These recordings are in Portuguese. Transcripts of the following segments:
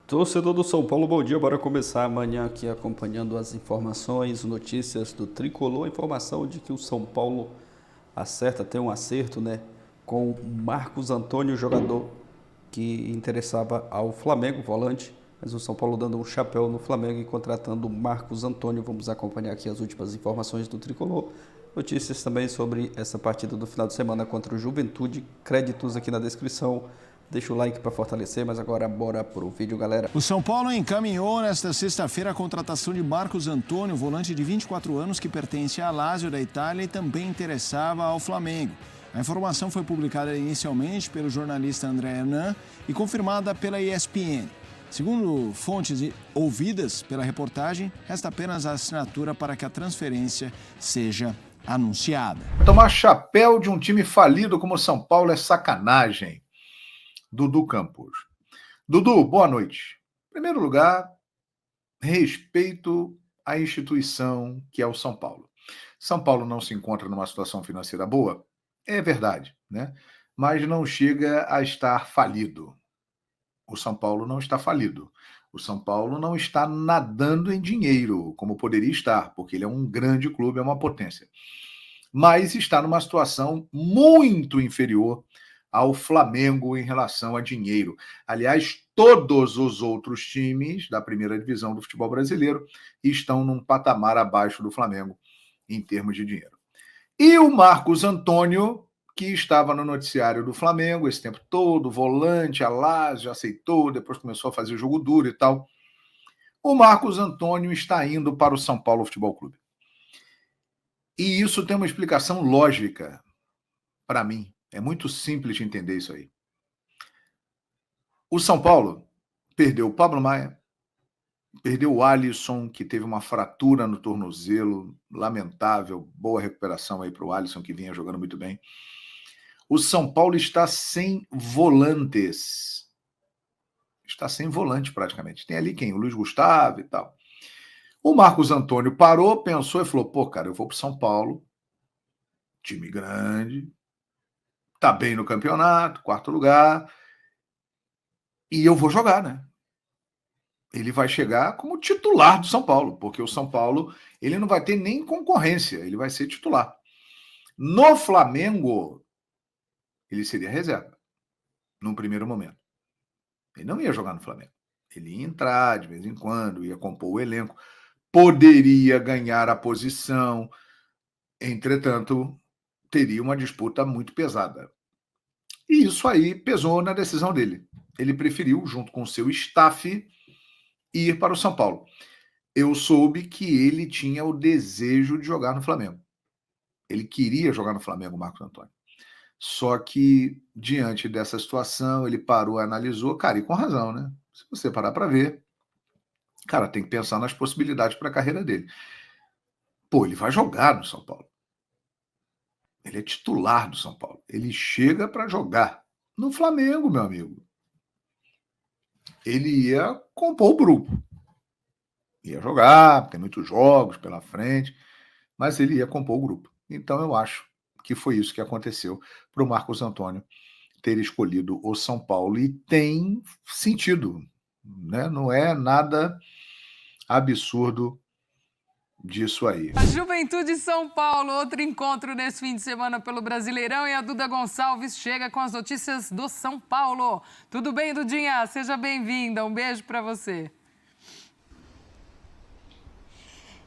Torcedor do São Paulo, bom dia. Bora começar amanhã aqui acompanhando as informações, notícias do Tricolor. Informação de que o São Paulo tem um acerto, né, com o Marcos Antônio, jogador que interessava ao Flamengo, volante. Mas o São Paulo dando um chapéu no Flamengo e contratando o Marcos Antônio. Vamos acompanhar aqui as últimas informações do Tricolor. Notícias também sobre essa partida do final de semana contra o Juventude. Créditos aqui na descrição. Deixa o like para fortalecer, mas agora bora pro vídeo, galera. O São Paulo encaminhou nesta sexta-feira a contratação de Marcos Antônio, volante de 24 anos que pertence à Lazio da Itália e também interessava ao Flamengo. A informação foi publicada inicialmente pelo jornalista André Hernan e confirmada pela ESPN. Segundo fontes ouvidas pela reportagem, resta apenas a assinatura para que a transferência seja anunciada. Tomar chapéu de um time falido como o São Paulo é sacanagem. Dudu Campos. Dudu, boa noite. Em primeiro lugar, respeito à instituição que é o São Paulo. São Paulo não se encontra numa situação financeira boa? É verdade, né? Mas não chega a estar falido. O São Paulo não está falido. O São Paulo não está nadando em dinheiro, como poderia estar, porque ele é um grande clube, é uma potência. Mas está numa situação muito inferior ao Flamengo em relação a dinheiro. Aliás, todos os outros times da primeira divisão do futebol brasileiro estão num patamar abaixo do Flamengo em termos de dinheiro. E o Marcos Antônio, que estava no noticiário do Flamengo esse tempo todo, volante, a Lazio, aceitou, depois começou a fazer jogo duro e tal. O Marcos Antônio está indo para o São Paulo Futebol Clube. E isso tem uma explicação lógica para mim. É muito simples de entender isso aí. O São Paulo perdeu o Pablo Maia, perdeu o Alisson, que teve uma fratura no tornozelo, lamentável, boa recuperação aí para o Alisson, que vinha jogando muito bem. O São Paulo está sem volantes. Está sem volante praticamente. Tem ali quem? O Luiz Gustavo e tal. O Marcos Antônio parou, pensou e falou, pô, cara, eu vou para o São Paulo, time grande, tá bem no campeonato, 4º lugar, e eu vou jogar, né? Ele vai chegar como titular do São Paulo, porque o São Paulo ele não vai ter nem concorrência, ele vai ser titular. No Flamengo, ele seria reserva, num primeiro momento. Ele não ia jogar no Flamengo. Ele ia entrar de vez em quando, ia compor o elenco, poderia ganhar a posição, entretanto, teria uma disputa muito pesada. E isso aí pesou na decisão dele. Ele preferiu, junto com o seu staff, ir para o São Paulo. Eu soube que ele tinha o desejo de jogar no Flamengo. Ele queria jogar no Flamengo, Marcos Antônio. Só que, diante dessa situação, ele parou, analisou, cara, e com razão, né? Se você parar para ver, cara, tem que pensar nas possibilidades para a carreira dele. Pô, ele vai jogar no São Paulo. Ele é titular do São Paulo. Ele chega para jogar. No Flamengo, meu amigo, ele ia compor o grupo. Ia jogar, tem muitos jogos pela frente, mas ele ia compor o grupo. Então eu acho que foi isso que aconteceu para o Marcos Antônio ter escolhido o São Paulo. E tem sentido, né? Não é nada absurdo disso aí. A Juventude São Paulo, outro encontro nesse fim de semana pelo Brasileirão, e a Duda Gonçalves chega com as notícias do São Paulo. Tudo bem, Dudinha? Seja bem-vinda. Um beijo para você.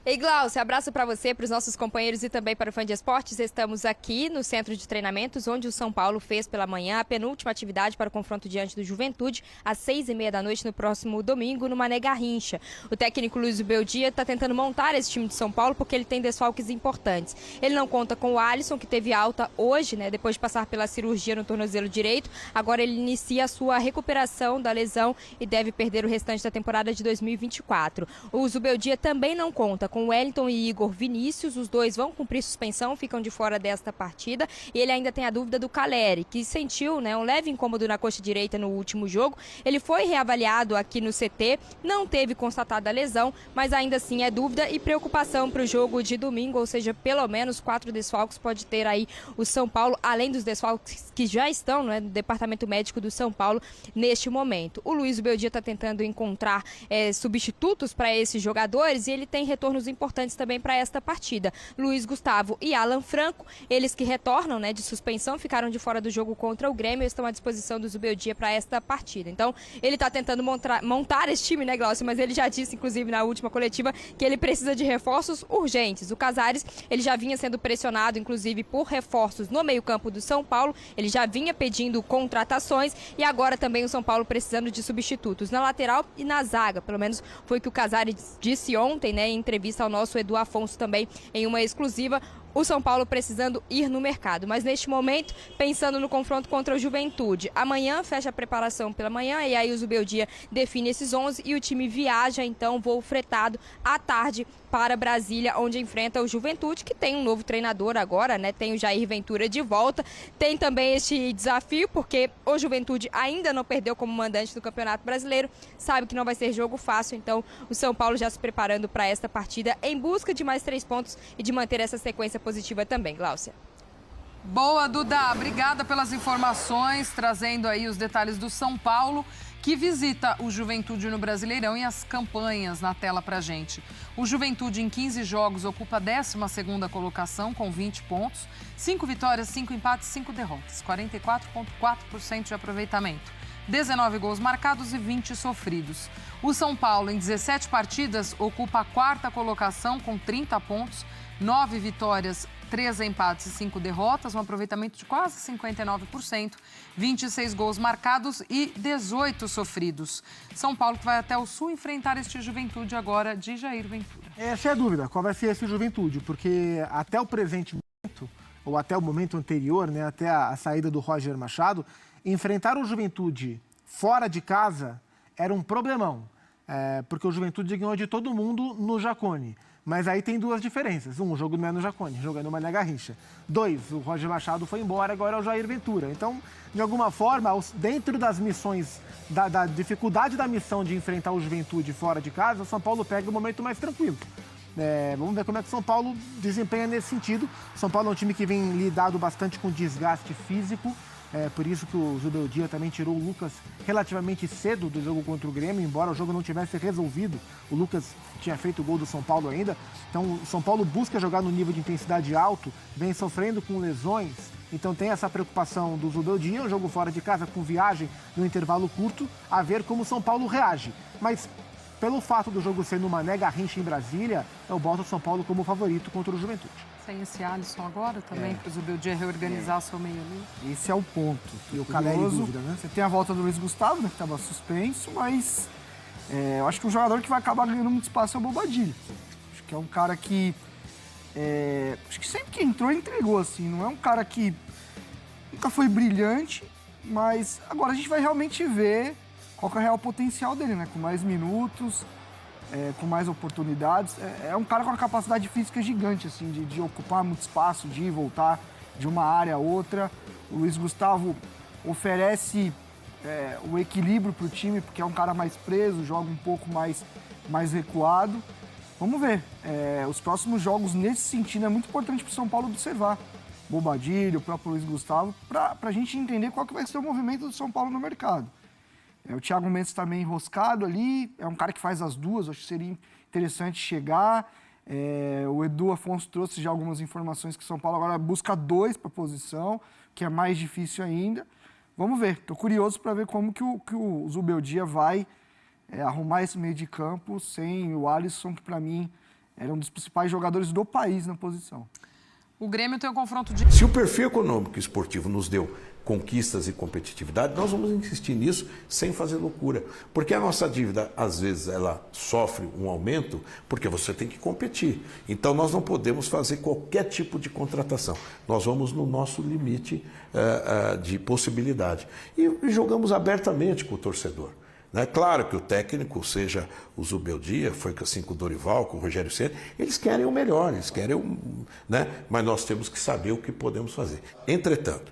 Ei, Glaucia, abraço para você, para os nossos companheiros e também para o Fã de Esportes. Estamos aqui no Centro de Treinamentos, onde o São Paulo fez pela manhã a penúltima atividade para o confronto diante do Juventude, às 6h30 da noite no próximo domingo, no Mané Garrincha. O técnico Luiz Beldia está tentando montar esse time de São Paulo porque ele tem desfalques importantes. Ele não conta com o Alisson, que teve alta hoje, né, depois de passar pela cirurgia no tornozelo direito. Agora ele inicia a sua recuperação da lesão e deve perder o restante da temporada de 2024. O Zubeldia também não conta com Wellington e Igor Vinícius. Os dois vão cumprir suspensão, ficam de fora desta partida. E ele ainda tem a dúvida do Caleri, que sentiu, né, um leve incômodo na coxa direita no último jogo. Ele foi reavaliado aqui no CT, não teve constatada a lesão, mas ainda assim é dúvida e preocupação para o jogo de domingo, ou seja, pelo menos 4 desfalques pode ter aí o São Paulo, além dos desfalques que já estão, né, no departamento médico do São Paulo neste momento. O Luiz Beldia está tentando encontrar substitutos para esses jogadores e ele tem retornos importantes também para esta partida. Luiz Gustavo e Alan Franco, eles que retornam, né, de suspensão, ficaram de fora do jogo contra o Grêmio, estão à disposição do Zubeldia para esta partida. Então, ele está tentando montar esse time, né, Glaucio? Mas ele já disse, inclusive, na última coletiva, que ele precisa de reforços urgentes. O Casares, ele já vinha sendo pressionado, inclusive, por reforços no meio-campo do São Paulo. Ele já vinha pedindo contratações e agora também o São Paulo precisando de substitutos na lateral e na zaga. Pelo menos foi o que o Casares disse ontem, né, em entrevista ao nosso Edu Afonso também, em uma exclusiva. O São Paulo precisando ir no mercado, mas neste momento, pensando no confronto contra o Juventude. Amanhã fecha a preparação pela manhã e aí o Zubeldia define esses 11 e o time viaja, então, voo fretado à tarde para Brasília, onde enfrenta o Juventude, que tem um novo treinador agora, né? Tem o Jair Ventura de volta. Tem também este desafio, porque o Juventude ainda não perdeu como mandante do Campeonato Brasileiro, sabe que não vai ser jogo fácil, então o São Paulo já se preparando para esta partida em busca de mais 3 pontos e de manter essa sequência positiva também, Gláucia. Boa, Duda. Obrigada pelas informações, trazendo aí os detalhes do São Paulo, que visita o Juventude no Brasileirão e as campanhas na tela pra gente. O Juventude, em 15 jogos, ocupa a 12ª colocação com 20 pontos, 5 vitórias, 5 empates, 5 derrotas, 44,4% de aproveitamento, 19 gols marcados e 20 sofridos. O São Paulo, em 17 partidas, ocupa a 4ª colocação com 30 pontos, 9 vitórias, 3 empates e 5 derrotas, um aproveitamento de quase 59%, 26 gols marcados e 18 sofridos. São Paulo que vai até o Sul enfrentar este Juventude agora de Jair Ventura. Essa é a dúvida, qual vai ser esse Juventude, porque até o presente momento, ou até o momento anterior, né, até a saída do Roger Machado, enfrentar o Juventude fora de casa era um problemão, porque o Juventude ganhou de todo mundo no Jacone. Mas aí tem 2 diferenças. 1, o jogo não é no Jacone, jogando no Mané Garrincha. 2, o Roger Machado foi embora, agora é o Jair Ventura. Então, de alguma forma, dentro das missões, da dificuldade da missão de enfrentar o Juventude fora de casa, o São Paulo pega um momento mais tranquilo. Vamos ver como é que o São Paulo desempenha nesse sentido. O São Paulo é um time que vem lidado bastante com desgaste físico. Por isso que o Zubeldia também tirou o Lucas relativamente cedo do jogo contra o Grêmio, embora o jogo não tivesse resolvido. O Lucas tinha feito o gol do São Paulo ainda. Então o São Paulo busca jogar no nível de intensidade alto, vem sofrendo com lesões. Então tem essa preocupação do Zubeldia, um jogo fora de casa com viagem no intervalo curto, a ver como o São Paulo reage. Mas pelo fato do jogo ser no Mané Garrincha em Brasília, eu boto o São Paulo como favorito contra o Juventude. Sem esse Alisson agora também, para o Zubeldia reorganizar o seu meio ali. Esse é o ponto. E o Caleri dúvida, né? Você tem a volta do Luiz Gustavo, né, que estava suspenso, mas eu acho que o jogador que vai acabar ganhando muito espaço é o Bobadilha. Acho que é um cara que... acho que sempre que entrou, entregou, assim. Não é um cara que nunca foi brilhante, mas agora a gente vai realmente ver qual que é o real potencial dele, né? Com mais minutos, com mais oportunidades. É um cara com uma capacidade física gigante, assim, de ocupar muito espaço, de ir e voltar de uma área a outra. O Luiz Gustavo oferece o equilíbrio para o time, porque é um cara mais preso, joga um pouco mais recuado. Vamos ver. Os próximos jogos, nesse sentido, é muito importante para o São Paulo observar. Bobadilha, o próprio Luiz Gustavo, para a gente entender qual que vai ser o movimento do São Paulo no mercado. O Thiago Mendes está meio enroscado ali, é um cara que faz as duas, acho que seria interessante chegar. O Edu Afonso trouxe já algumas informações que o São Paulo agora busca 2 para a posição, que é mais difícil ainda. Vamos ver, estou curioso para ver como que o Zubeldia vai arrumar esse meio de campo sem o Alisson, que para mim era um dos principais jogadores do país na posição. O Grêmio tem um confronto de... Se o perfil econômico e esportivo nos deu conquistas e competitividade, nós vamos insistir nisso sem fazer loucura. Porque a nossa dívida, às vezes, ela sofre um aumento porque você tem que competir. Então, nós não podemos fazer qualquer tipo de contratação. Nós vamos no nosso limite de possibilidade. E jogamos abertamente com o torcedor. Né? Claro que o técnico, seja o Zubeldia, foi assim com o Dorival, com o Rogério Ceni, eles querem o melhor, eles querem né? Mas nós temos que saber o que podemos fazer. Entretanto,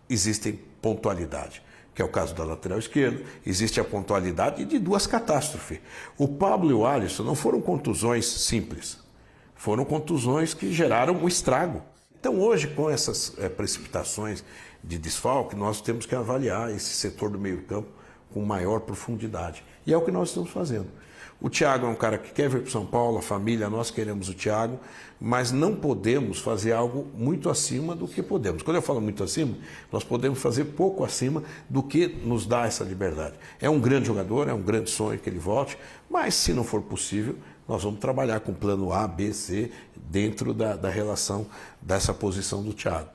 existe pontualidade, que é o caso da lateral esquerda, existe a pontualidade de 2 catástrofes. O Pablo e o Alisson não foram contusões simples, foram contusões que geraram um estrago. Então hoje, com essas precipitações de desfalque, nós temos que avaliar esse setor do meio-campo com maior profundidade. E é o que nós estamos fazendo. O Thiago é um cara que quer vir para o São Paulo, a família, nós queremos o Thiago, mas não podemos fazer algo muito acima do que podemos. Quando eu falo muito acima, nós podemos fazer pouco acima do que nos dá essa liberdade. É um grande jogador, é um grande sonho que ele volte, mas se não for possível, nós vamos trabalhar com plano A, B, C, dentro da relação dessa posição do Thiago.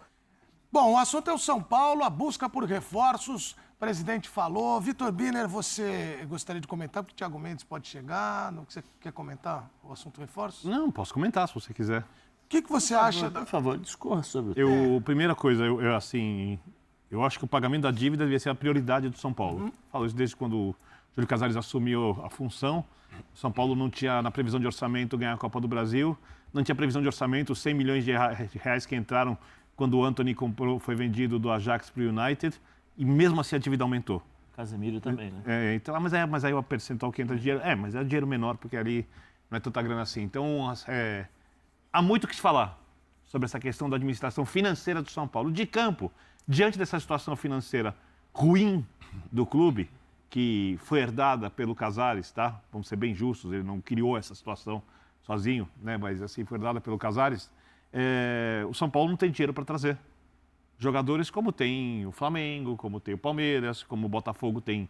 Bom, o assunto é o São Paulo, a busca por reforços. O presidente falou. Vitor Biner, você gostaria de comentar? Porque o Thiago Mendes pode chegar. Não, você quer comentar o assunto reforços? Não, posso comentar se você quiser. O que você acha? Por favor, discorra sobre isso. Primeira coisa, eu acho que o pagamento da dívida devia ser a prioridade do São Paulo. Falo isso desde quando o Júlio Casares assumiu a função. O São Paulo não tinha, na previsão de orçamento, ganhar a Copa do Brasil. Não tinha previsão de orçamento, os 100 milhões de reais que entraram quando o Antony foi vendido do Ajax para o United. E mesmo assim a dívida aumentou. Casemiro também, né? Então, mas aí o percentual que entra de dinheiro... mas é dinheiro menor, porque ali não é tanta grana assim. Então, há muito o que se falar sobre essa questão da administração financeira do São Paulo. De campo, diante dessa situação financeira ruim do clube, que foi herdada pelo Casares, tá? Vamos ser bem justos, ele não criou essa situação sozinho, né? Mas assim, foi herdada pelo Casares. O São Paulo não tem dinheiro para trazer jogadores como tem o Flamengo, como tem o Palmeiras, como o Botafogo tem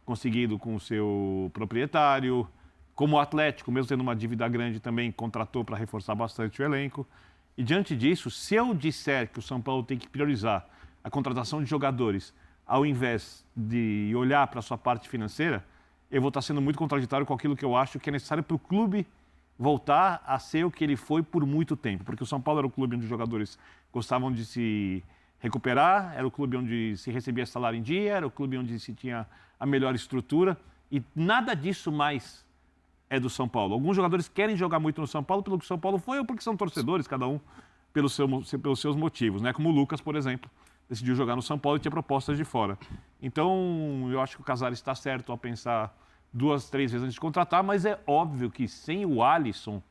conseguido com o seu proprietário, como o Atlético, mesmo tendo uma dívida grande, também contratou para reforçar bastante o elenco. E diante disso, se eu disser que o São Paulo tem que priorizar a contratação de jogadores ao invés de olhar para a sua parte financeira, eu vou estar sendo muito contraditório com aquilo que eu acho que é necessário para o clube voltar a ser o que ele foi por muito tempo. Porque o São Paulo era o clube onde os jogadores gostavam de se recuperar, era o clube onde se recebia salário em dia, era o clube onde se tinha a melhor estrutura, e nada disso mais é do São Paulo. Alguns jogadores querem jogar muito no São Paulo pelo que o São Paulo foi ou porque são torcedores, cada um pelos seus motivos, né? Como o Lucas, por exemplo, decidiu jogar no São Paulo e tinha propostas de fora. Então, eu acho que o Casares está certo ao pensar 2, 3 vezes antes de contratar, mas é óbvio que sem o Alisson,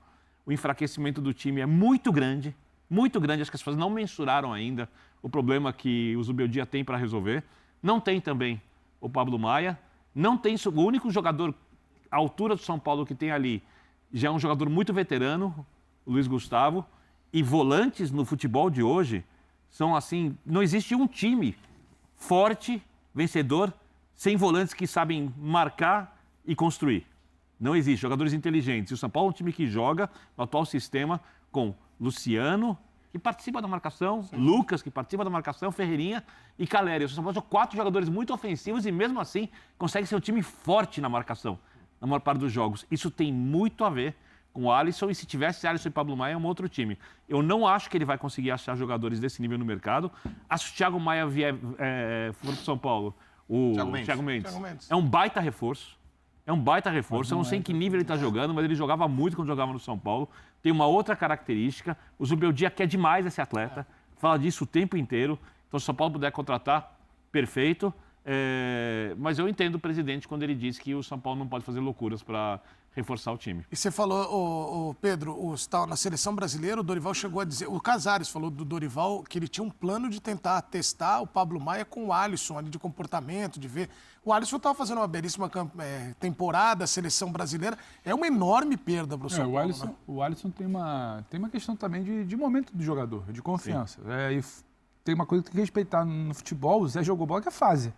o enfraquecimento do time é muito grande, acho que as pessoas não mensuraram ainda o problema que o Zubeldia tem para resolver. Não tem também o Pablo Maia, não tem o único jogador à altura do São Paulo que tem ali, já é um jogador muito veterano, o Luiz Gustavo, e volantes no futebol de hoje são assim, não existe um time forte, vencedor, sem volantes que sabem marcar e construir. Não existe, jogadores inteligentes. E o São Paulo é um time que joga no atual sistema com Luciano, que participa da marcação, Lucas, que participa da marcação, Ferreirinha e Caleri. O São Paulo são 4 jogadores muito ofensivos e mesmo assim consegue ser um time forte na marcação, na maior parte dos jogos. Isso tem muito a ver com o Alisson, e se tivesse Alisson e Pablo Maia é um outro time. Eu não acho que ele vai conseguir achar jogadores desse nível no mercado. Acho que o Thiago Maia for para o São Paulo, o Thiago Mendes é um baita reforço. É um baita reforço. Eu não sei em que nível ele está jogando, mas ele jogava muito quando jogava no São Paulo. Tem uma outra característica. O Zubeldia quer demais esse atleta. Fala disso o tempo inteiro. Então, se o São Paulo puder contratar, perfeito. Mas eu entendo o presidente quando ele diz que o São Paulo não pode fazer loucuras para reforçar o time. E você falou, Pedro, na seleção brasileira, o Dorival chegou a dizer, o Casares falou do Dorival que ele tinha um plano de tentar testar o Pablo Maia com o Alisson, ali de comportamento, de ver. O Alisson estava fazendo uma belíssima temporada, a seleção brasileira. É uma enorme perda para o São Paulo. Né? O Alisson tem uma questão também de momento do jogador, de confiança. E tem uma coisa que tem que respeitar no futebol, o Zé jogou bola que é fase.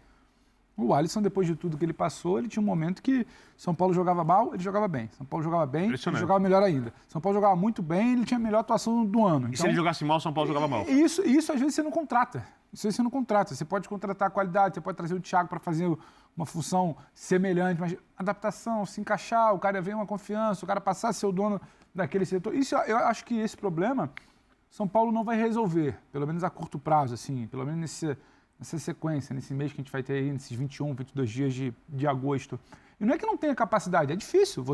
O Alisson, depois de tudo que ele passou, ele tinha um momento que São Paulo jogava mal, ele jogava bem. São Paulo jogava bem, ele jogava melhor ainda. São Paulo jogava muito bem, ele tinha a melhor atuação do ano. E se ele jogasse mal, São Paulo jogava mal? Isso às vezes você não contrata. Você pode contratar a qualidade, você pode trazer o Thiago para fazer uma função semelhante, mas adaptação, se encaixar, o cara ver uma confiança, o cara passar a ser o dono daquele setor. Isso, eu acho que esse problema São Paulo não vai resolver, pelo menos a curto prazo, assim, pelo menos nessa sequência, nesse mês que a gente vai ter aí, nesses 21, 22 dias de agosto. E não é que não tenha capacidade, é difícil.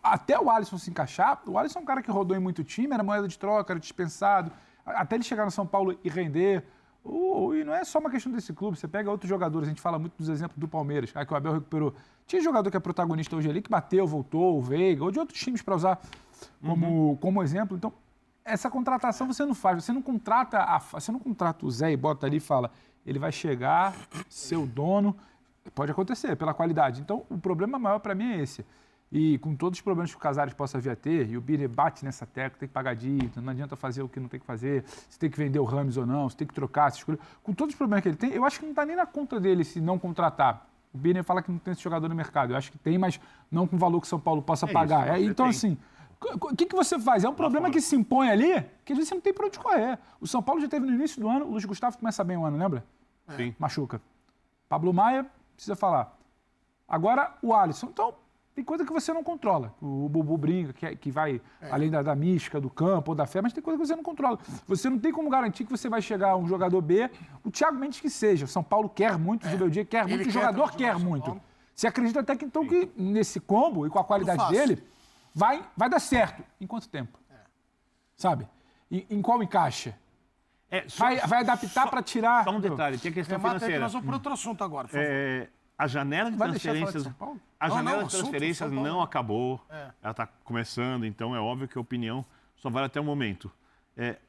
Até o Alisson se encaixar, o Alisson é um cara que rodou em muito time, era moeda de troca, era dispensado, até ele chegar no São Paulo e render. E não é só uma questão desse clube, você pega outros jogadores, a gente fala muito dos exemplos do Palmeiras, que o Abel recuperou. Tinha jogador que é protagonista hoje ali, que bateu, voltou, o Veiga, ou de outros times para usar como exemplo. Então, essa contratação você não faz, você não contrata o Zé e bota ali e fala, ele vai chegar, ser o dono, pode acontecer, pela qualidade. Então, o problema maior para mim é esse. E com todos os problemas que o Casares possa vir a ter, e o Birner bate nessa tecla, tem que pagar dívida, não adianta fazer o que não tem que fazer, se tem que vender o Rames ou não, se tem que trocar, se escolher. Com todos os problemas que ele tem, eu acho que não está nem na conta dele se não contratar. O Birner fala que não tem esse jogador no mercado. Eu acho que tem, mas não com o valor que o São Paulo possa pagar. Então, assim, o que você faz? É um problema que se impõe ali, que às vezes você não tem para onde correr. O São Paulo já teve no início do ano, o Luiz Gustavo começa bem o ano, lembra? Sim. Machuca. Pablo Maia, precisa falar. Agora, o Alisson. Então, tem coisa que você não controla. O Bubu brinca, que vai além da mística, do campo ou da fé, mas tem coisa que você não controla. Você não tem como garantir que você vai chegar a um jogador B, o Thiago Mendes que seja. O São Paulo quer muito, o Zubeldia quer muito, o jogador quer muito. Você acredita até que, então, que nesse combo e com a qualidade dele, vai dar certo. Em quanto tempo? Sabe? Em qual encaixa? Vai adaptar para tirar... Só um detalhe, tem a questão financeira. Nós vamos para outro assunto agora, por favor. A janela de transferências, de transferências não acabou, ela está começando, então é óbvio que a opinião só vale até o momento.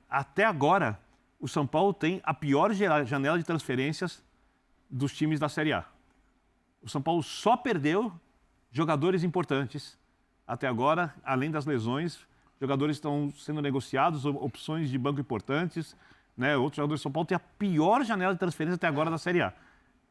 Até agora, o São Paulo tem a pior janela de transferências dos times da Série A. O São Paulo só perdeu jogadores importantes. Até agora, além das lesões, jogadores estão sendo negociados, opções de banco importantes, né? Outros jogadores do São Paulo têm a pior janela de transferência até agora da Série A.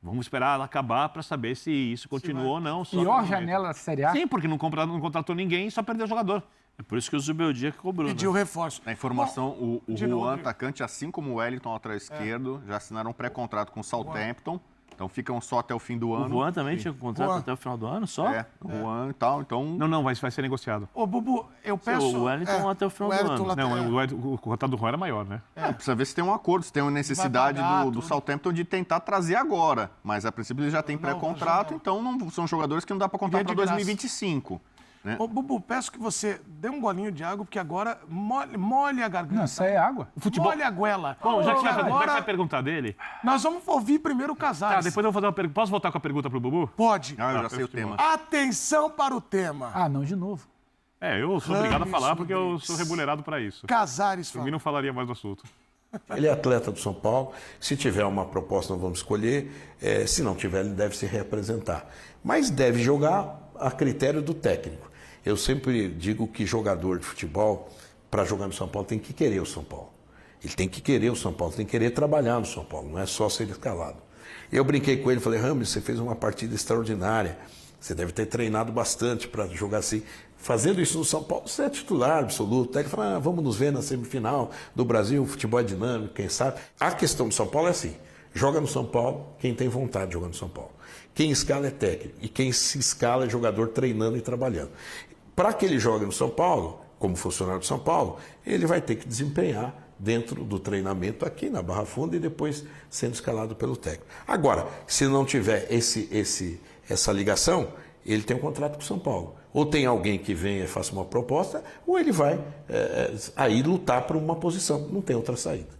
Vamos esperar ela acabar para saber se isso continua ou não. Pior janela da Série A? Sim, porque não contratou ninguém e só perdeu o jogador. É por isso que o Zubeldia que cobrou. Pediu reforço. Na informação, o Juan, atacante, assim como o Wellington, lateral esquerdo, já assinaram um pré-contrato com o Southampton. Então ficam só até o fim do ano. O Juan também tinha contrato até o final do ano, só? O Juan e tal, então... Não, vai ser negociado. Ô, Bubu, eu peço... O Wellington até o final do ano. Não, o contrato do Juan era maior, né? Precisa ver se tem um acordo, se tem uma necessidade do Southampton de tentar trazer agora. Mas, a princípio, ele já tem pré-contrato, então não, são jogadores que não dá para contar para 2025. Né? Ô, Bubu, peço que você dê um golinho de água, porque agora molhe a garganta. Não, isso aí é água. O futebol... Molhe a goela. Bom, já que você vai perguntar dele... Nós vamos ouvir primeiro o Casares. Depois eu vou fazer uma pergunta. Posso voltar com a pergunta pro Bubu? Pode. Eu já sei o tema. Atenção para o tema. Não, de novo. Eu sou obrigado a falar porque eu sou remunerado para isso. Casares fala. Por mim não falaria mais do assunto. Ele é atleta do São Paulo. Se tiver uma proposta, nós vamos escolher. Se não tiver, ele deve se reapresentar. Mas deve jogar a critério do técnico. Eu sempre digo que jogador de futebol, para jogar no São Paulo, tem que querer o São Paulo. Ele tem que querer o São Paulo, tem que querer trabalhar no São Paulo, não é só ser escalado. Eu brinquei com ele, falei, Rames, você fez uma partida extraordinária, você deve ter treinado bastante para jogar assim. Fazendo isso no São Paulo, você é titular absoluto. Aí ele falou, vamos nos ver na semifinal do Brasil, o futebol é dinâmico, quem sabe. A questão do São Paulo é assim, joga no São Paulo quem tem vontade de jogar no São Paulo. Quem escala é técnico e quem se escala é jogador treinando e trabalhando. Para que ele jogue no São Paulo, como funcionário do São Paulo, ele vai ter que desempenhar dentro do treinamento aqui na Barra Funda e depois sendo escalado pelo técnico. Agora, se não tiver essa ligação, ele tem um contrato com o São Paulo. Ou tem alguém que venha e faça uma proposta, ou ele vai aí lutar por uma posição. Não tem outra saída.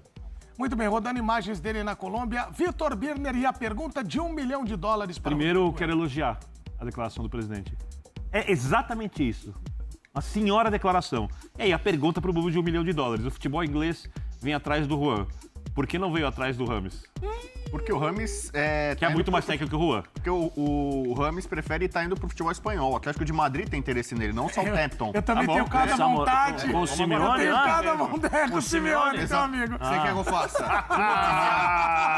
Muito bem, rodando imagens dele na Colômbia. Vitor Birner e a pergunta de $1 milhão para Primeiro, quero elogiar a declaração do presidente. É exatamente isso. Uma senhora declaração. E aí, a pergunta para o Bubu de $1 milhão. O futebol inglês vem atrás do Juan. Por que não veio atrás do Rames? Porque o Rames que é muito mais técnico que o Juan. Porque o Rames prefere estar indo pro futebol espanhol. O Atlético de Madrid tem interesse nele, não o Southampton. Eu também tenho cada vontade. Com o Simeone, eu tenho cada vontade com o Simeone, então, amigo. Você quer que eu faça?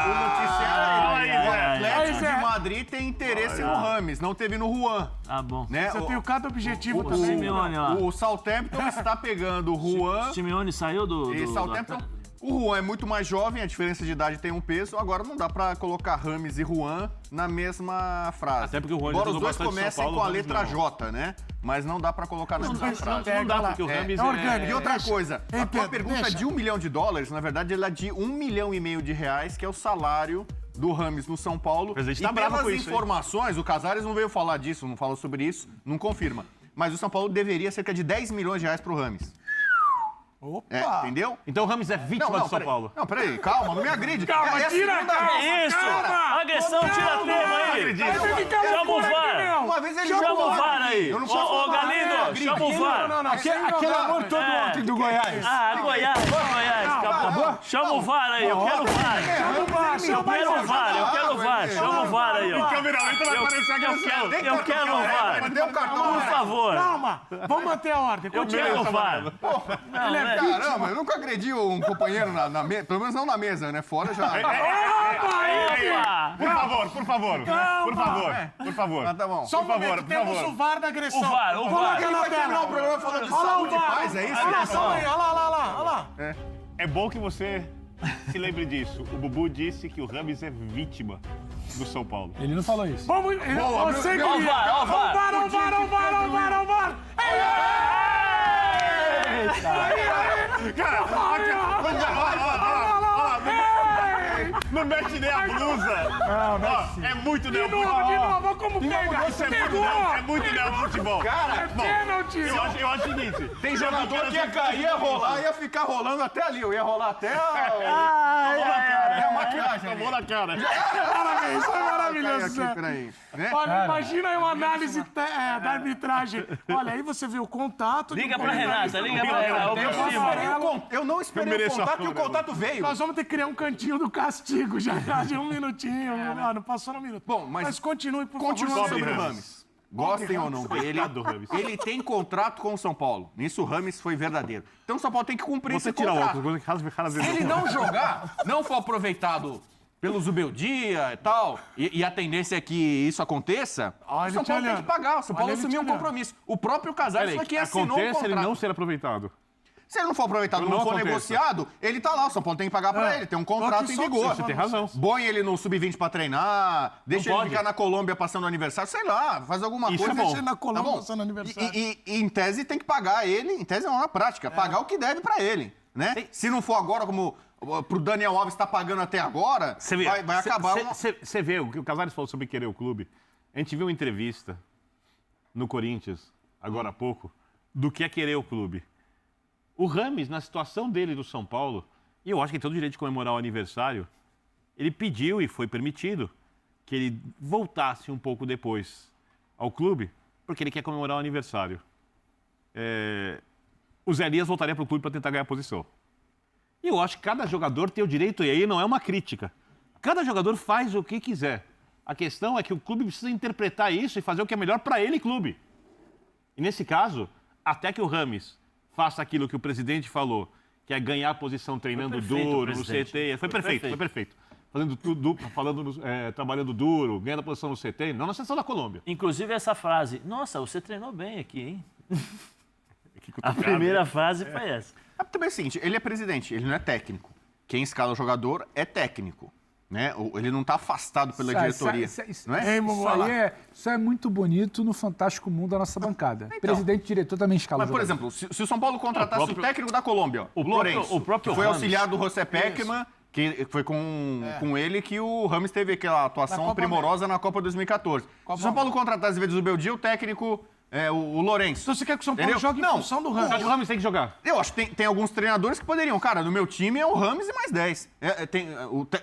O noticiário é o Atlético de Madrid tem interesse no Rames, não teve no Juan. Bom. Né? Você tem cada objetivo também. Simeone, o Southampton está pegando o Juan. Simeone saiu do Southampton. O Juan é muito mais jovem, a diferença de idade tem um peso. Agora não dá pra colocar Rames e Juan na mesma frase. Até porque o Juan Embora os dois comecem com a letra J, né? Mas não dá pra colocar na mesma frase. Não dá, porque o Rames E outra coisa, a tua pergunta de $1 milhão, na verdade, ela é de R$1,5 milhão, que é o salário do Rames no São Paulo. O presidente E tá bravo pelas com isso, hein? informações, o Casares não veio falar disso, não falou sobre isso, não confirma. Mas o São Paulo deveria cerca de 10 milhões de reais pro Rames. Opa! Entendeu? Então o Rames é vítima do São Paulo. Não, peraí, calma, não me agride. Calma, tira a calma! Isso! Calma! Agressão, tira tema aí! Chama o VAR! Uma vez ele Chama o VAR aí! Eu não Ô, Galindo, chama o VAR! Não, Aquele amor todo ontem do Goiás. Goiás, acabou. Chama o VAR aí, eu quero o VAR! Eu quero o VAR, chama o VAR aí, ó. O cameraman vai aparecer agressão. Eu quero o VAR! Dê um cartão, Por favor! Calma, vamos manter a ordem. Eu quero o VAR! Caramba, eu nunca agredi um companheiro na mesa, pelo menos não na mesa, né? Fora já. Por favor. Ah, tá bom. Só um momento, temos o VAR da agressão. O VAR. Coloca na tela. O programa falando de Olha lá o saúde e VAR. paz, é isso? Olha lá. É bom que você se lembre disso. O Bubu disse que o Rames é vítima do São Paulo. Ele não falou isso. Vamos, você que... Ó o VAR. Não mexe nem a blusa! É muito De novo, como pega? Pegou! É muito neofutebol. É pênalti! Eu acho o seguinte: Tem jogador que ia cair, ia rolar, ia ficar rolando até ali. Eu ia rolar até a maquiagem. Tomou na cara. Parabéns, foi maravilhoso. Aqui, peraí. Né? Olha, imagina aí uma análise da arbitragem. Olha, aí você vê o contato... Liga pra Renata. Eu não esperei o contato e o contato veio. Nós vamos ter que criar um cantinho do castigo já de um minutinho. Não passou no minuto. Bom, mas continue, por favor. Continuando sobre o Rames. Gostem ou não dele, ele tem contrato com o São Paulo. Nisso o Rames foi verdadeiro. Então o São Paulo tem que cumprir esse contrato. Se ele não jogar, não for aproveitado pelo Zubeldia e tal, e a tendência é que isso aconteça, o São Paulo tem que pagar. O São Paulo assumiu um compromisso. O próprio Casares foi quem assinou o contrato. Acontece ele não ser aproveitado. Se ele não for aproveitado, não for negociado, ele tá lá, o São Paulo tem que pagar pra ele, tem um contrato em vigor. Você tem razão. Põe ele no Sub-20 pra treinar, deixa ele ficar na Colômbia passando aniversário, sei lá, faz alguma coisa. Deixa ele na Colômbia passando aniversário. E em tese tem que pagar ele, em tese não, na prática, pagar o que deve pra ele, né? Se não for agora, como pro Daniel Alves tá pagando até agora, vai acabar... Você vê o que o Casares falou sobre querer o clube. A gente viu uma entrevista no Corinthians, agora há pouco, do que é querer o clube. O Rames, na situação dele do São Paulo, e eu acho que tem todo o direito de comemorar o aniversário, ele pediu e foi permitido que ele voltasse um pouco depois ao clube, porque ele quer comemorar o aniversário. O Zé Elias voltaria para o clube para tentar ganhar a posição. E eu acho que cada jogador tem o direito, e aí não é uma crítica. Cada jogador faz o que quiser. A questão é que o clube precisa interpretar isso e fazer o que é melhor para ele, clube. E nesse caso, até que o Rames faça aquilo que o presidente falou, que é ganhar a posição treinando duro, no CT. Foi perfeito. Fazendo tudo, trabalhando duro, ganhando a posição no CT, não na seleção da Colômbia. Inclusive essa frase, nossa, você treinou bem aqui, hein? A primeira frase foi essa. Também é o seguinte, ele é presidente, ele não é técnico. Quem escala o jogador é técnico. Né? Ele não está afastado pela diretoria. Não é? Isso é muito bonito no fantástico mundo da nossa bancada. Então, presidente e diretor também escala. Mas, por exemplo, se o São Paulo contratasse o técnico da Colômbia, o Lourenço, que foi auxiliar do José Peckman, que foi com ele que o Rames teve aquela atuação primorosa na Copa 2014. Se o São Paulo contratasse, em vez do Zubeldia, o técnico... o Lourenço. Então você quer que o São Paulo jogue em função do Rames? Você acha que o Rames tem que jogar? Eu acho que tem alguns treinadores que poderiam. Cara, no meu time é o Rames e mais 10.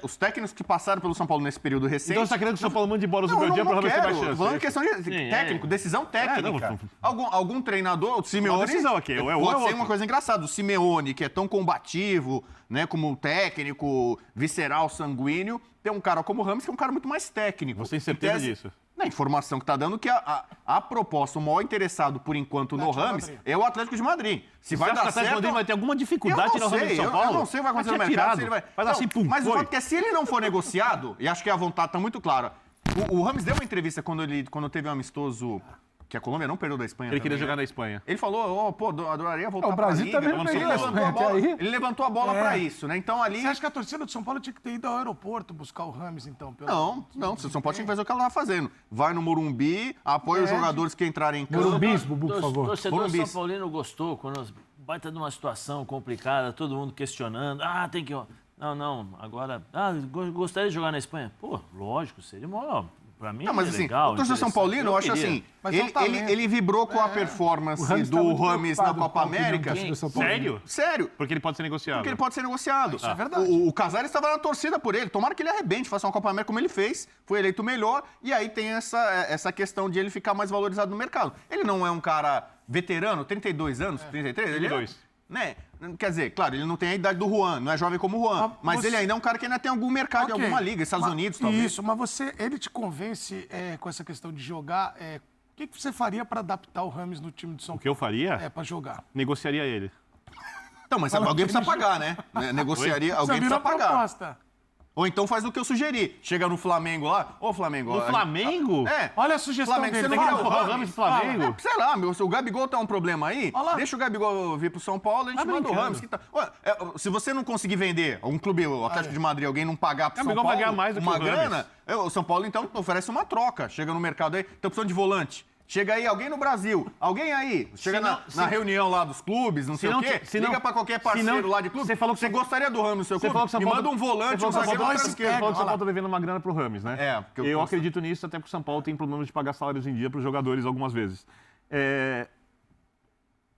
Os técnicos que passaram pelo São Paulo nesse período recente... Então você está querendo que o São Paulo mande embora o Zubeldia para o Rames ter mais chance? Tô falando questão de técnico, decisão técnica. Algum treinador, o Simeone... Uma decisão aqui, pode ser uma coisa engraçada. O Simeone, que é tão combativo, né, como técnico, visceral, sanguíneo, tem um cara como o Rames, que é um cara muito mais técnico. Você tem certeza disso? Na informação que está dando que a proposta, o maior interessado, por enquanto, no Rames é o Atlético de Madrid. Se vai dar certo... O Atlético de Madrid vai ter alguma dificuldade no Rames de São Paulo? Eu não sei o que vai acontecer no mercado. Se ele vai... Mas o fato é que se ele não for negociado, e acho que a vontade está muito clara, o Rames deu uma entrevista quando teve um amistoso... Que a Colômbia não perdeu da Espanha. Ele queria jogar na Espanha. Ele falou, adoraria voltar para a Liga. O Brasil também não perdeu a Espanha. Ele levantou a bola para isso, né? Então ali... Você acha que a torcida do São Paulo tinha que ter ido ao aeroporto buscar o Rames, então? Não. O São Paulo tinha que fazer o que ela estava fazendo. Vai no Morumbi, apoia os jogadores que entrarem em campo. Morumbi, Bubu, por favor. O torcedor São Paulino gostou quando baita de uma situação complicada, todo mundo questionando. Tem que... Não, agora... gostaria de jogar na Espanha. Pô, lógico, seria maior. Pra mim, não, mas assim, legal, o torcedor São Paulino, eu acho assim, ele vibrou com a performance do Rames na Copa América. Sério? Sério. Porque ele pode ser negociado. Porque ele pode ser negociado. Isso é verdade. O Casares estava na torcida por ele. Tomara que ele arrebente, faça uma Copa América como ele fez. Foi eleito o melhor. E aí tem essa questão de ele ficar mais valorizado no mercado. Ele não é um cara veterano, 32 anos, 33? 32. Né? Quer dizer, claro, ele não tem a idade do Juan, não é jovem como o Juan, mas ele ainda é um cara que ainda tem algum mercado em alguma liga, Estados Unidos, talvez. Isso, mas ele te convence com essa questão de jogar, o que você faria para adaptar o Rames no time de São Paulo? O que eu faria? Para jogar. Negociaria ele. Então, mas alguém precisa pagar, né? Negociaria, alguém precisa pagar. Proposta. Ou então faz o que eu sugeri. Chega no Flamengo lá. Ô, Flamengo. No Flamengo? Olha a sugestão Flamengo, dele. Você não quer o Rames do Flamengo? Sei lá, o Gabigol tá um problema aí. Deixa o Gabigol vir pro São Paulo, a gente manda o Rames. Se você não conseguir vender, um clube, o Atlético de Madrid, alguém não pagar pro São Paulo vai ganhar mais do que uma o Rames. grana, o São Paulo então oferece uma troca. Chega no mercado aí, tá precisando de volante. Chega aí alguém no Brasil, alguém aí, chega na reunião lá dos clubes, não sei o quê, liga pra qualquer parceiro lá de clube. Você falou que você gostaria do Rames no seu clube? Me manda um volante, um zagueiro pra esquerda. Você falou que o São Paulo tá devendo uma grana pro Rames, né? Porque eu acredito nisso, até porque o São Paulo tem problema de pagar salários em dia pros jogadores algumas vezes.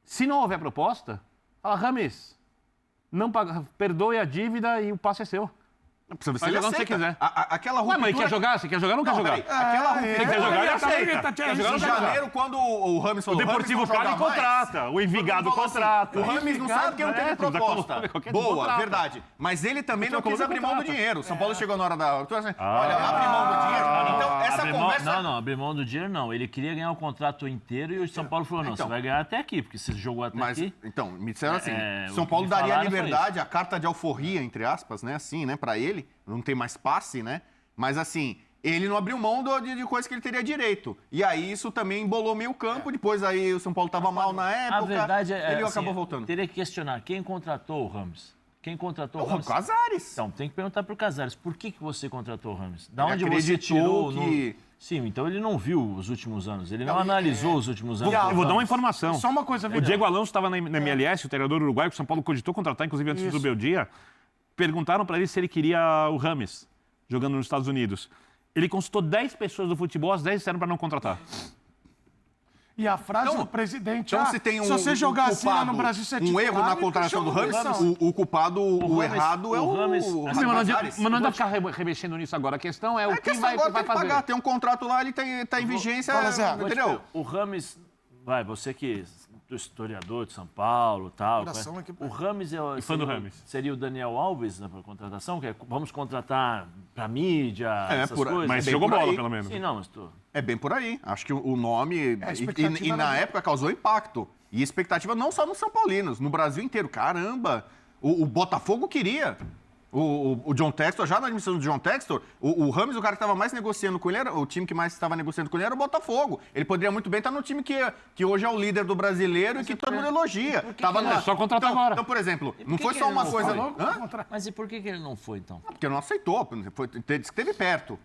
Se não houver proposta, fala, Rames, não paga, perdoe a dívida e o passe é seu. Precisa vai jogar onde você quiser. Aquela ruptura... mas quer jogar? Você quer jogar ou não quer jogar? Aquela ruptura... Você quer jogar, ele aceita. Quer jogar, em janeiro, quando o Rames falou... O Deportivo Cali contrata, o Envigado contrata. O Rames não sabe que não teve proposta. Boa, verdade. Mas ele também não quis abrir mão do dinheiro. O São Paulo chegou na hora da... Olha, abre mão do dinheiro. Então, essa conversa... Não, abrir mão do dinheiro não. Ele queria ganhar o contrato inteiro e o São Paulo falou, não, você vai ganhar até aqui, porque você jogou até aqui. Então, me disseram assim, São Paulo daria a liberdade, a carta de alforria, entre aspas, né, assim, né, pra ele. Não tem mais passe, né? Mas assim, ele não abriu mão de coisa que ele teria direito. E aí isso também embolou meio campo. Depois aí o São Paulo estava mal na época. A verdade ele assim, acabou voltando. Teria que questionar quem contratou o Rames. Quem contratou o Rames? O Casares. Então, tem que perguntar para o Casares. Por que você contratou o Rames? Da onde você tirou... Sim, então ele não viu os últimos anos. Ele não analisou os últimos anos. Eu vou dar uma informação. Só uma coisa, o Diego Alonso estava na MLS, o treinador uruguaio, que o São Paulo cogitou contratar, inclusive antes do Beldia. Perguntaram para ele se ele queria o Rames jogando nos Estados Unidos. Ele consultou 10 pessoas do futebol, as 10 disseram para não contratar. E a frase do presidente, então, se tem se você jogar assim lá no Brasil, você erro na contratação do Rames, o culpado, o errado é o Rames. Mas não dá para ficar remexendo nisso agora. A questão é o que vai fazer. Pagar. Tem um contrato lá, ele está em vigência, entendeu? O Rames, você que... do historiador de São Paulo e tal. O Rames seria o Daniel Alves na contratação? Que vamos contratar pra mídia, essas coisas. Mas jogou bola, pelo menos. Sim, não, mas É bem por aí. Acho que o nome... E na época causou impacto. E expectativa não só nos São Paulinos, no Brasil inteiro. Caramba! O Botafogo queria... O John Textor, já na admissão do John Textor, o Rames, o cara que estava mais negociando com ele, o time que mais estava negociando com ele era o Botafogo. Ele poderia muito bem estar no time que hoje é o líder do brasileiro e que todo mundo elogia. Só contratar agora. Então, por exemplo, não foi só uma coisa... Mas e por que ele não foi, então? Porque não aceitou. Esteve perto.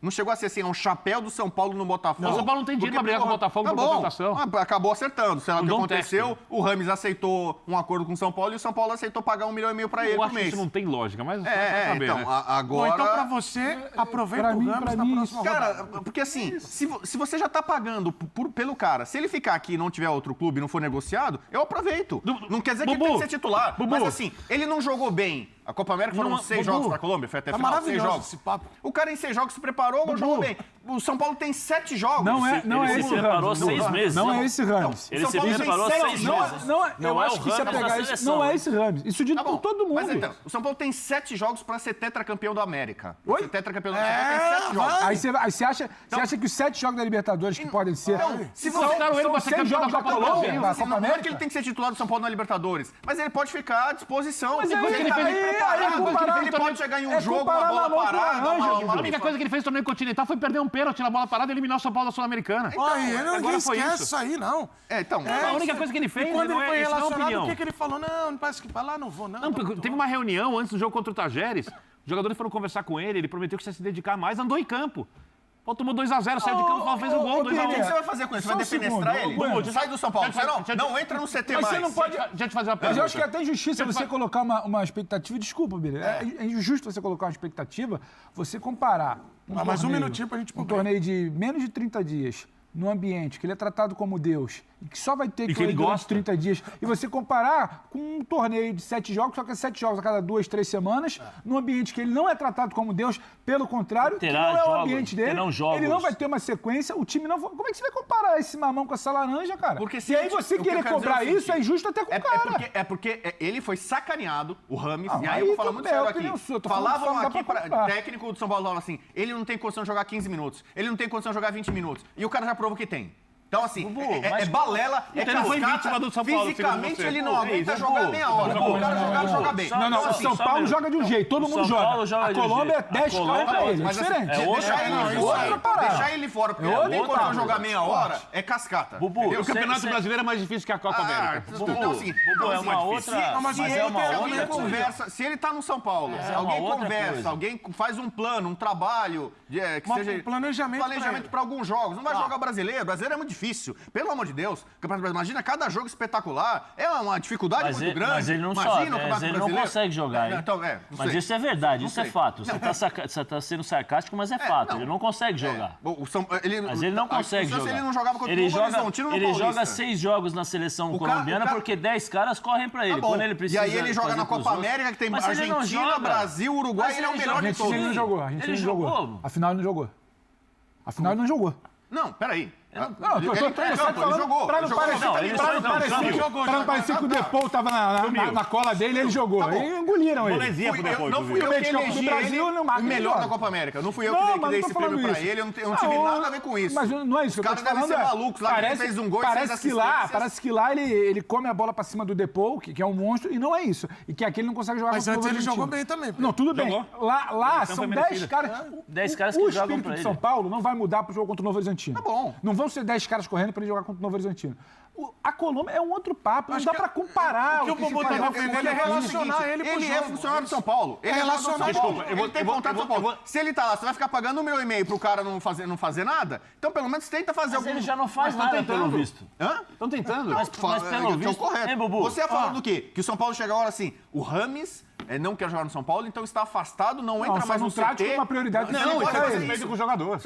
Não chegou a ser assim, um chapéu do São Paulo no Botafogo. O São Paulo não tem dinheiro para brigar com o Botafogo por contratação. Acabou acertando. Sei lá o que aconteceu. O Rames aceitou um acordo com o São Paulo e o São Paulo aceitou pagar 1,5 milhão para ele por mês. Não tem lógica, mas só pra saber, então, né? agora... Ou então, pra você, aproveita o Rames na próxima rodada. Cara, porque assim, se você já tá pagando pelo cara, se ele ficar aqui e não tiver outro clube e não for negociado, eu aproveito. Não quer dizer que ele tem que ser titular. Mas assim, ele não jogou bem. A Copa América foram 6 jogos pra Colômbia, foi até final, 6 jogos. Esse papo. O cara em 6 jogos se preparou, não jogou bem. O São Paulo tem 7 jogos. Não é ele se preparou 6 meses. Não é esse Rames. Ele se preparou 6 meses. Eu acho que se apegar isso, não é esse Rames. Isso dito por todo mundo. Mas então, o São Paulo tem 7 jogos pra ser tetracampeão da América. Ser tetracampeão da América tem 7 jogos. Aí você acha que os 7 jogos da Libertadores que podem ser... Se você são 6 jogos da Colômbia, da Copa América... Não é que ele América? tem que ser titular do São Paulo na Libertadores, mas ele pode ficar à disposição. Mas ele pode chegar em um jogo, uma bola parada. A única coisa que ele fez no torneio continental foi perder um pênalti na bola parada e eliminar o São Paulo da Sul-Americana. Ninguém esquece isso aí, não. A única coisa que ele fez, quando ele foi isso não é relacionado, opinião. o que ele falou? Não parece que pra lá não vou, não. Não, teve uma reunião antes do jogo contra o Tajeres, os jogadores foram conversar com ele, ele prometeu que ia se dedicar mais, andou em campo. Paulo tomou 2x0, saiu de campo, o Paulo fez um gol, 2x1. O que você vai fazer com isso? Vai defenestrar ele? Sai do São Paulo. Não entra no CT mais. Mas você não pode... Deixa eu te fazer uma pergunta. Mas eu acho que é até injustiça você colocar uma expectativa. Desculpa, Bira. É injusto você colocar uma expectativa, você comparar mais um minutinho pra gente um torneio de menos de 30 dias, no ambiente, que ele é tratado como Deus, e que só vai ter que ir durante 30 dias, e você comparar com um torneio de 7 jogos, só que é 7 jogos a cada 2, 3 semanas, num ambiente que ele não é tratado como Deus, pelo contrário, que não é o ambiente dele, ele não vai ter uma sequência, o time não vai... Como é que você vai comparar esse mamão com essa laranja, cara? Porque e aí você querer cobrar isso é injusto até com o cara. É porque ele foi sacaneado, o Rames, e aí eu vou falar muito sério aqui. Falavam aqui, técnico do São Paulo, assim, ele não tem condição de jogar 15 minutos, ele não tem condição de jogar 20 minutos, e o cara já provou que tem. Então, assim, é balela, é cascata, do São Paulo, fisicamente ele não aguenta jogar meia hora. O cara joga bem. Não, o São Paulo joga de um jeito, todo mundo joga. A Colômbia é 10 caras pra ele, é diferente. Deixar ele fora, porque ele nem consegue jogar meia hora, é cascata. O Campeonato Brasileiro é mais difícil que a Copa América. Então, assim, é uma outra... Se ele tá no São Paulo, alguém conversa, alguém faz um plano, um trabalho, que seja... Planejamento para alguns jogos. Não vai jogar brasileiro, o brasileiro é muito difícil. Pelo amor de Deus, imagina cada jogo espetacular, é uma dificuldade muito grande. Mas ele não não consegue jogar. Mas isso é verdade, isso é fato. Você está sendo sarcástico, mas é fato. Ele não consegue jogar. Mas ele não consegue jogar. Ele não jogava contra o Horizonte no Paulista. Ele joga 6 jogos na seleção colombiana porque 10 caras correm para ele. Quando ele precisa. E aí ele joga na Copa América, que tem Argentina, Brasil, Uruguai, ele é o melhor de todos. Ele não jogou, a gente não jogou. Afinal, ele não jogou. Afinal, ele não jogou. Não, peraí. Ele jogou. Pra não parecer que o Depou tava na cola dele, ele jogou. Aí engoliram ele. Não fui eu que elegi ele o melhor da Copa América. Não fui eu que dei esse prêmio pra ele. Eu não tive nada a ver com isso. Mas não é isso. Os caras devem ser malucos lá, que ele fez um gol e 6 assistências. Parece que lá ele come a bola pra cima do Depou, que é um monstro, e não é isso. E que aqui ele não consegue jogar contra o Novo Horizontino. Mas antes ele jogou bem também. Não, tudo bem. Lá são 10 caras. 10 caras que jogam pra ele. O espírito de São Paulo não vai mudar pro jogo contra o Novo Horizontino. Tá bom. Não vão ser 10 caras correndo para ele jogar contra o Novo Horizontino. A Colômbia é um outro papo, não dá para comparar. O que o Bobo tá defendendo é relacionar ele pro jogo. Ele é funcionário de São Paulo. Ele é relacionado de São Paulo. Ele tem contrato de São Paulo. Se ele tá lá, você vai ficar pagando $1,5 milhão pro cara não fazer nada? Então, pelo menos, tenta fazer algum... Mas ele já não faz nada, pelo visto. Estão tentando. Mas pelo visto... Correto. Você ia falando do quê? Que o São Paulo chega agora assim, o Rames... não quer jogar no São Paulo, então está afastado, não entra mais no CT. Uma prioridade não pode respeito com o jogador.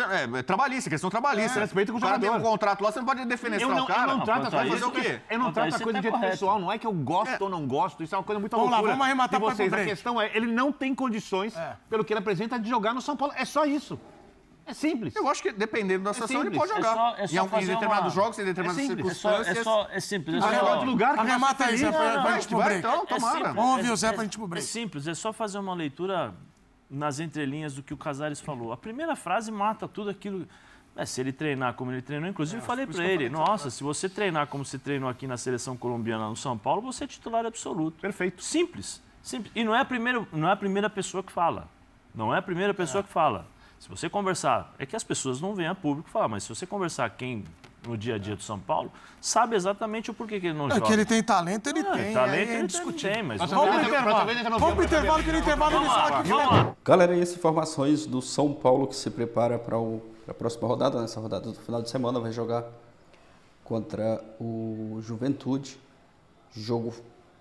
Trabalhista, questão trabalhista. Respeito com o jogador. O cara tem um contrato lá, você não pode defenestrar o cara. Eu não trato a coisa de jeito pessoal, não é que eu gosto ou não gosto, isso é uma coisa muito loucura. Vamos arrematar para vocês. A questão é, ele não tem condições, pelo que ele apresenta, de jogar no São Paulo. É só isso. É simples. Eu acho que, dependendo da situação, ele pode jogar. Em determinados jogos, em determinadas circunstâncias. É simples. Arremata aí, Zé, pra gente pro break. Então, tomara. Vamos ouvir o Zé pra gente pro break. É simples, é só fazer uma leitura nas entrelinhas do que o Casares falou. A primeira frase mata tudo aquilo... se ele treinar como ele treinou, inclusive falei para ele, nossa, se você treinar como você treinou aqui na seleção colombiana no São Paulo, você é titular absoluto. Perfeito. Simples. E não é a primeira pessoa que fala. Não é a primeira pessoa que fala. Se você conversar, é que as pessoas não vêm a público falar, mas se você conversar quem no dia a dia do São Paulo, sabe exatamente o porquê que ele não joga. É que ele tem talento, ele tem. Talento ele tem, mas... Vamos pro intervalo, que no intervalo ele fala que... Galera, e essas informações do São Paulo que se prepara para a próxima rodada, nessa rodada do final de semana, vai jogar contra o Juventude, jogo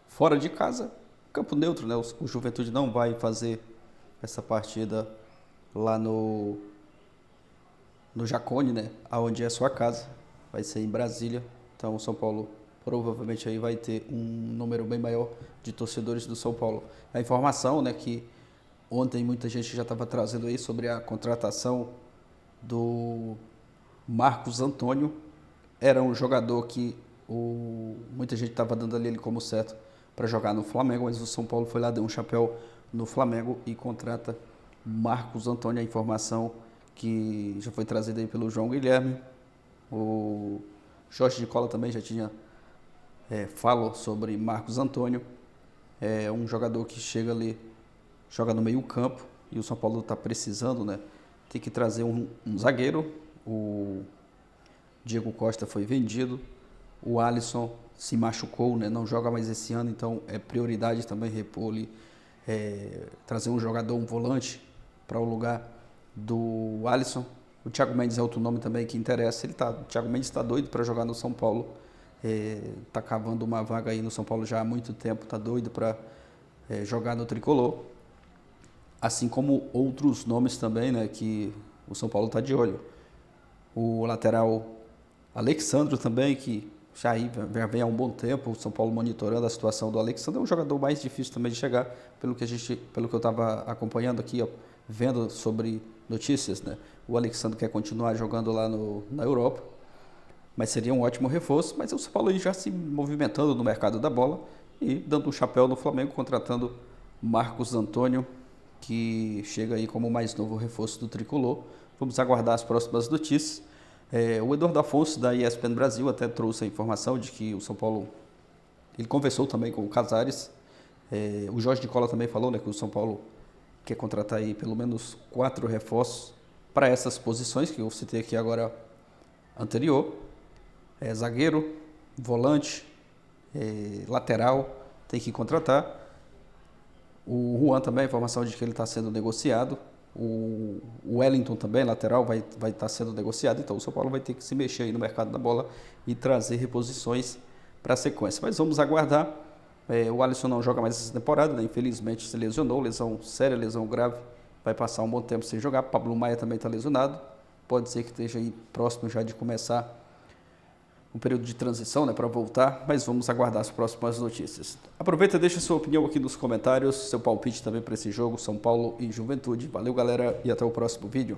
fora de casa, campo neutro, né? O Juventude não vai fazer essa partida lá no Jacone, né? Onde é a sua casa, vai ser em Brasília. Então o São Paulo provavelmente aí vai ter um número bem maior de torcedores do São Paulo. A informação, né, que ontem muita gente já estava trazendo aí sobre a contratação do Marcos Antônio. Era um jogador que muita gente estava dando ali ele como certo para jogar no Flamengo, mas o São Paulo foi lá, deu um chapéu no Flamengo e contrata Marcos Antônio. A informação que já foi trazida aí pelo João Guilherme. O Jorge de Cola também já tinha falou sobre Marcos Antônio. É um jogador que chega ali, joga no meio campo, e o São Paulo está precisando, né? Tem que trazer um zagueiro. O Diego Costa foi vendido. O Alisson se machucou, né? Não joga mais esse ano, então é prioridade também repor ali, trazer um jogador, um volante, para o lugar do Alisson. O Thiago Mendes é outro nome também que interessa. O Thiago Mendes está doido para jogar no São Paulo. Está cavando uma vaga aí no São Paulo já há muito tempo. Está doido para jogar no tricolor. Assim como outros nomes também, né, que o São Paulo está de olho. O lateral Alexandro também, que já vem há um bom tempo. O São Paulo monitorando a situação do Alexandro. É um jogador mais difícil também de chegar, pelo que eu estava acompanhando aqui, ó, vendo sobre notícias, né? O Alexandre quer continuar jogando lá na Europa, mas seria um ótimo reforço. Mas o São Paulo aí já se movimentando no mercado da bola e dando um chapéu no Flamengo, contratando Marcos Antônio, que chega aí como o mais novo reforço do tricolor. Vamos aguardar as próximas notícias. O Eduardo Afonso, da ESPN Brasil, até trouxe a informação de que o São Paulo, ele conversou também com o Casares. O Jorge de Cola também falou, né, que o São Paulo quer contratar aí pelo menos 4 reforços para essas posições que eu citei aqui agora anterior. Zagueiro, volante, lateral, tem que contratar. O Juan também, a informação de que ele está sendo negociado. O Wellington também, lateral, vai estar sendo negociado. Então o São Paulo vai ter que se mexer aí no mercado da bola e trazer reposições para a sequência. Mas vamos aguardar. O Alisson não joga mais essa temporada, né? Infelizmente se lesionou, lesão séria, lesão grave. Vai passar um bom tempo sem jogar. Pablo Maia também está lesionado. Pode ser que esteja aí próximo já de começar um período de transição, né, para voltar, mas vamos aguardar as próximas notícias. Aproveita e deixa sua opinião aqui nos comentários, seu palpite também para esse jogo, São Paulo e Juventude. Valeu, galera, e até o próximo vídeo.